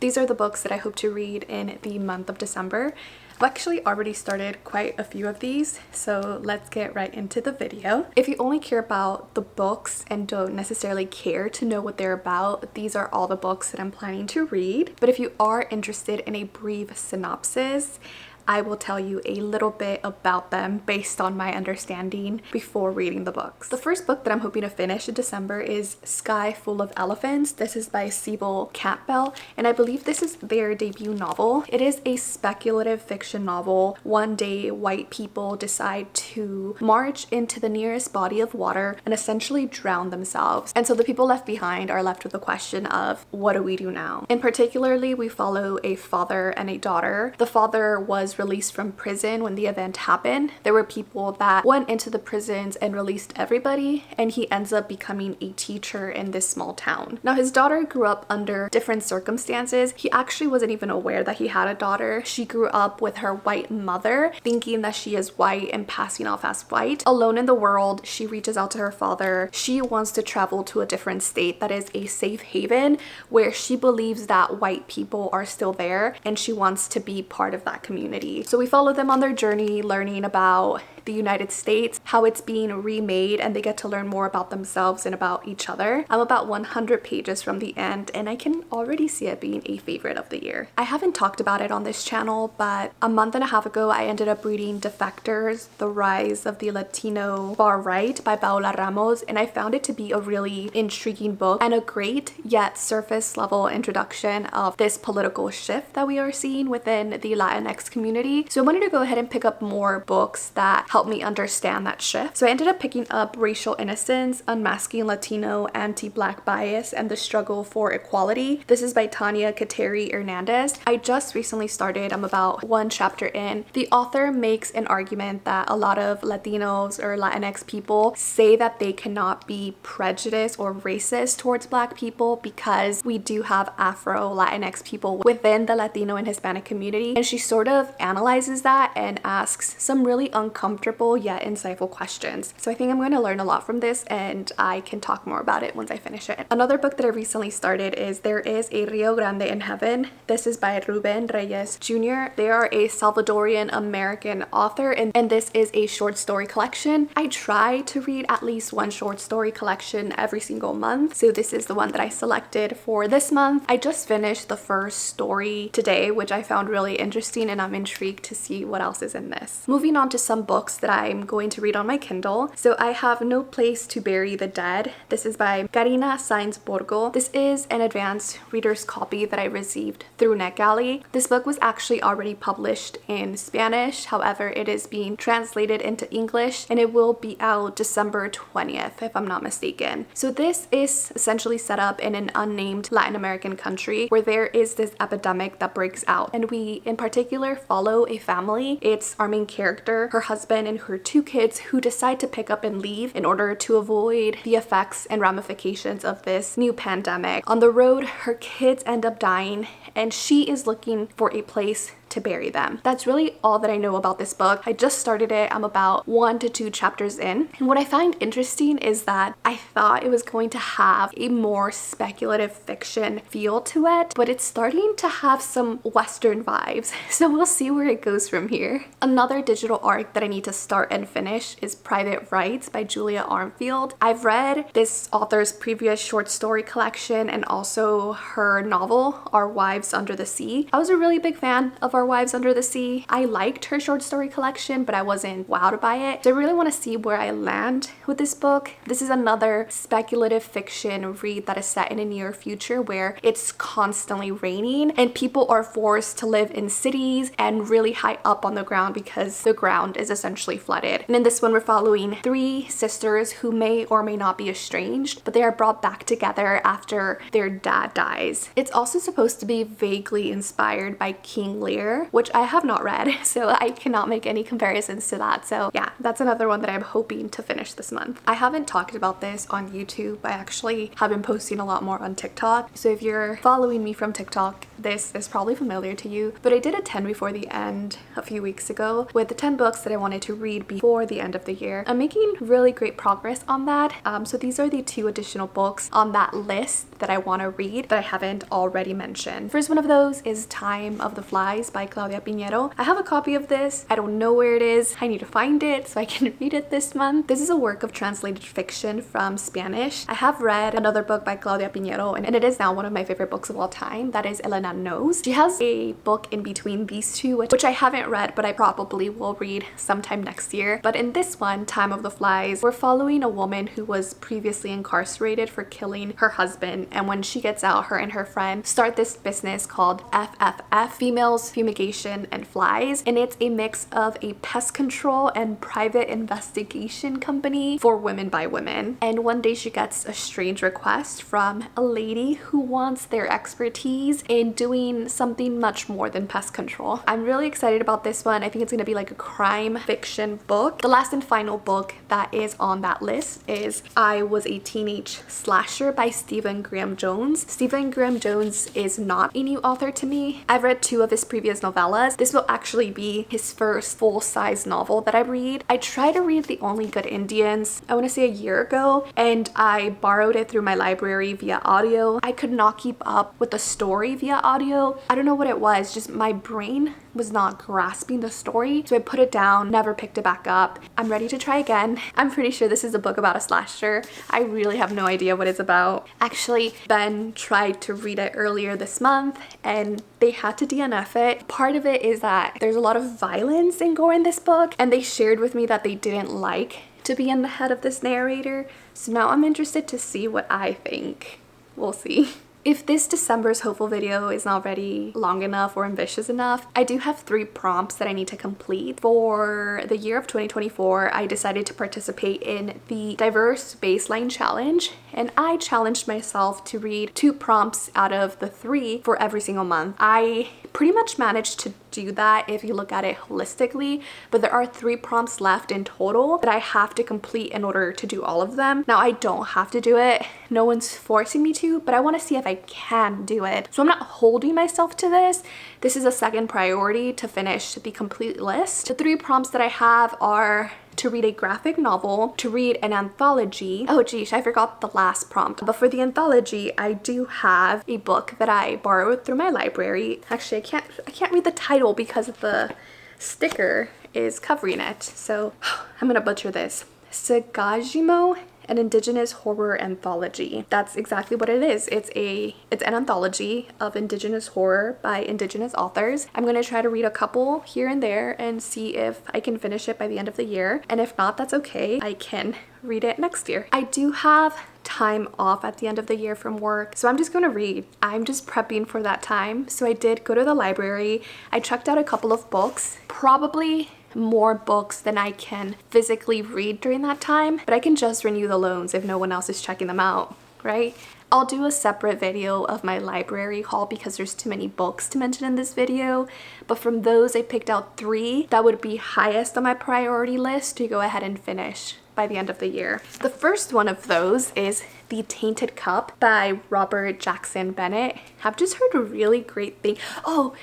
These are the books that I hope to read in the month of December. I've actually already started quite a few of these, so let's get right into the video. If you only care about the books and don't necessarily care to know what they're about, these are all the books that I'm planning to read. But if you are interested in a brief synopsis, I will tell you a little bit about them based on my understanding before reading the books. The first book that I'm hoping to finish in December is Sky Full of Elephants. This is by Cebo Campbell, and I believe this is their debut novel. It is a speculative fiction novel. One day, white people decide to march into the nearest body of water and essentially drown themselves. And so the people left behind are left with the question of, what do we do now? In particularly, we follow a father and a daughter. The father was released from prison when the event happened. There were people that went into the prisons and released everybody, and he ends up becoming a teacher in this small town. Now, his daughter grew up under different circumstances. He actually wasn't even aware that he had a daughter. She grew up with her white mother, thinking that she is white and passing off as white. Alone in the world, she reaches out to her father. She wants to travel to a different state that is a safe haven where she believes that white people are still there, and she wants to be part of that community. So we follow them on their journey, learning about the United States, how it's being remade, and they get to learn more about themselves and about each other. I'm about 100 pages from the end, and I can already see it being a favorite of the year. I haven't talked about it on this channel, but a month and a half ago, I ended up reading Defectors, The Rise of the Latino Far Right by Paola Ramos, and I found it to be a really intriguing book and a great yet surface level introduction of this political shift that we are seeing within the Latinx community. So I wanted to go ahead and pick up more books that help me understand that shift. So I ended up picking up Racial Innocence, Unmasking Latino Anti-Black Bias and the Struggle for Equality. This is by Tanya, Kateri, Hernandez. I just recently started. I'm about one chapter in. The author makes an argument that a lot of Latinos or Latinx people say that they cannot be prejudiced or racist towards Black people because we do have Afro Latinx people within the Latino and Hispanic community. And she sort of analyzes that and asks some really uncomfortable yet insightful questions. So I think I'm going to learn a lot from this, and I can talk more about it once I finish it. Another book that I recently started is There Is a Rio Grande in Heaven. This is by Ruben, Reyes Jr. They are a Salvadorian American author, and this is a short story collection. I try to read at least one short story collection every single month, so this is the one that I selected for this month. I just finished the first story today, which I found really interesting, and I'm intrigued to see what else is in this. Moving on to some books that I'm going to read on my Kindle. So I have No Place to Bury the Dead. This is by Karina, Sainz, Borgo. This is an advanced reader's copy that I received through NetGalley. This book was actually already published in Spanish. However, it is being translated into English, and it will be out December 20th, if I'm not mistaken. So this is essentially set up in an unnamed Latin American country where there is this epidemic that breaks out, and we in particular follow a family. It's our main character, her husband, and her two kids who decide to pick up and leave in order to avoid the effects and ramifications of this new pandemic. On the road, her kids end up dying, and she is looking for a place to bury them. That's really all that I know about this book. I just started it. I'm about 1 to 2 chapters in. And what I find interesting is that I thought it was going to have a more speculative fiction feel to it, but it's starting to have some Western vibes. So we'll see where it goes from here. Another digital arc that I need to start and finish is Private Rites by Julia Armfield. I've read this author's previous short story collection and also her novel, Our Wives Under the Sea. I was a really big fan of Our Wives Under the Sea. I liked her short story collection, but I wasn't wowed by it. So I really want to see where I land with this book. This is another speculative fiction read that is set in a near future where it's constantly raining and people are forced to live in cities and really high up on the ground because the ground is essentially flooded. And in this one, we're following 3 sisters who may or may not be estranged, but they are brought back together after their dad dies. It's also supposed to be vaguely inspired by King Lear, which I have not read, so I cannot make any comparisons to that. So yeah, that's another one that I'm hoping to finish this month. I haven't talked about this on YouTube. I actually have been posting a lot more on TikTok. So if you're following me from TikTok, this is probably familiar to you, but I did a 10 before the end a few weeks ago with the 10 books that I wanted to read before the end of the year. I'm making really great progress on that. So these are the 2 additional books on that list that I want to read that I haven't already mentioned. First one of those is Time of the Flies by Claudia Pinero. I have a copy of this. I don't know where it is. I need to find it so I can read it this month. This is a work of translated fiction from Spanish. I have read another book by Claudia Pinero, and it is now one of my favorite books of all time. That is Elena Knows. She has a book in between these two, which I haven't read, but I probably will read sometime next year. But in this one, Time of the Flies, we're following a woman who was previously incarcerated for killing her husband, and when she gets out, her and her friend start this business called FFF, Females, Fumigation, and Flies, and it's a mix of a pest control and private investigation company for women by women. And one day she gets a strange request from a lady who wants their expertise in doing something much more than pest control. I'm really excited about this one. I think it's gonna be like a crime fiction book. The last and final book that is on that list is I Was a Teenage Slasher by Stephen Graham Jones. Stephen Graham Jones is not a new author to me. I've read 2 of his previous novellas. This will actually be his first full-size novel that I read. I tried to read The Only Good Indians, I want to say a year ago, and I borrowed it through my library via audio. I could not keep up with the story via audio. I don't know what it was, just my brain was not grasping the story, so I put it down, never picked it back up. I'm ready to try again. I'm pretty sure this is a book about a slasher. I really have no idea what it's about. Actually, Ben tried to read it earlier this month and they had to DNF it. Part of it is that there's a lot of violence and gore in this book, and they shared with me that they didn't like to be in the head of this narrator. So now I'm interested to see what I think. We'll see. If this December's hopeful video is not already long enough or ambitious enough, I do have 3 prompts that I need to complete. For the year of 2024, I decided to participate in the Diverse Baseline Challenge, and I challenged myself to read 2 prompts out of the 3 for every single month. I pretty much managed to do that if you look at it holistically, but there are 3 prompts left in total that I have to complete in order to do all of them. Now, I don't have to do it. No one's forcing me to, but I want to see if I can do it. So I'm not holding myself to this. This is a second priority to finish the complete list. The 3 prompts that I have are to read a graphic novel, to read an anthology. Oh geez, I forgot the last prompt. But for the anthology, I do have a book that I borrowed through my library. Actually, I can't read the title because the sticker is covering it. So I'm gonna butcher this. Zegaajimo, an Indigenous horror anthology. That's exactly what it is. It's an anthology of Indigenous horror by Indigenous authors. I'm gonna try to read a couple here and there and see if I can finish it by the end of the year. And if not, that's okay. I can read it next year. I do have time off at the end of the year from work, so I'm just gonna read. I'm just prepping for that time. So I did go to the library. I checked out a couple of books, probably more books than I can physically read during that time, but I can just renew the loans if no one else is checking them out, right? I'll do a separate video of my library haul because there's too many books to mention in this video, but from those I picked out 3 that would be highest on my priority list to go ahead and finish by the end of the year. The first one of those is The Tainted Cup by Robert Jackson Bennett. I've just heard a really great thing. Oh,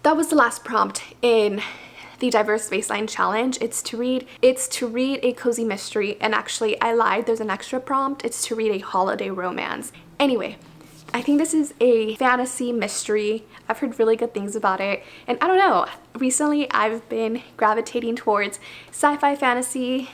that was the last prompt in the Diverse Baseline Challenge. It's to read a cozy mystery, and actually I lied, there's an extra prompt. It's to read a holiday romance. Anyway, I think this is a fantasy mystery. I've heard really good things about it, and I don't know, recently I've been gravitating towards sci-fi fantasy.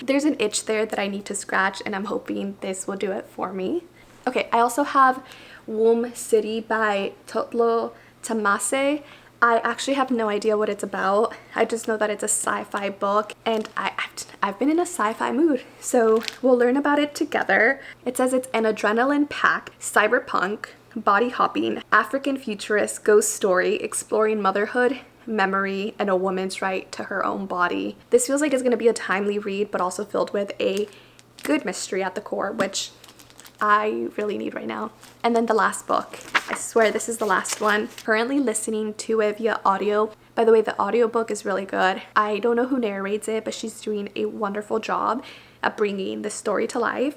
There's an itch there that I need to scratch, and I'm hoping this will do it for me. Okay, I also have Womb City by Tlotlo Tsamaase. I actually have no idea what it's about. I just know that it's a sci-fi book, and I've been in a sci-fi mood, so we'll learn about it together. It says it's an adrenaline-packed, cyberpunk, body-hopping, African futurist ghost story exploring motherhood, memory, and a woman's right to her own body. This feels like it's going to be a timely read, but also filled with a good mystery at the core, which I really need right now. And then the last book. I swear this is the last one. Currently listening to it via audio. By the way, the audiobook is really good. I don't know who narrates it, but she's doing a wonderful job at bringing the story to life.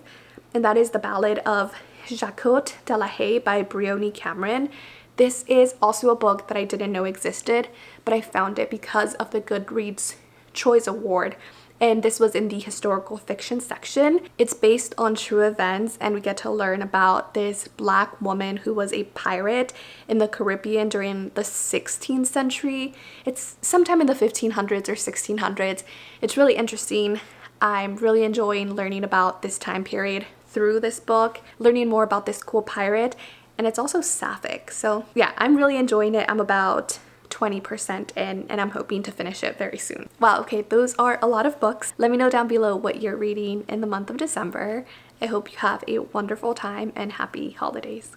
And that is The Ballad of Jacquotte Delahaye by Briony Cameron. This is also a book that I didn't know existed, but I found it because of the Goodreads Choice Award. and this was in the historical fiction section. It's based on true events, and we get to learn about this black woman who was a pirate in the Caribbean during the 16th century. It's sometime in the 1500s or 1600s. It's really interesting. I'm really enjoying learning about this time period through this book, learning more about this cool pirate, and it's also sapphic. So yeah, I'm really enjoying it. I'm about 20% in, and I'm hoping to finish it very soon. Wow, okay, those are a lot of books. Let me know down below what you're reading in the month of December. I hope you have a wonderful time and happy holidays.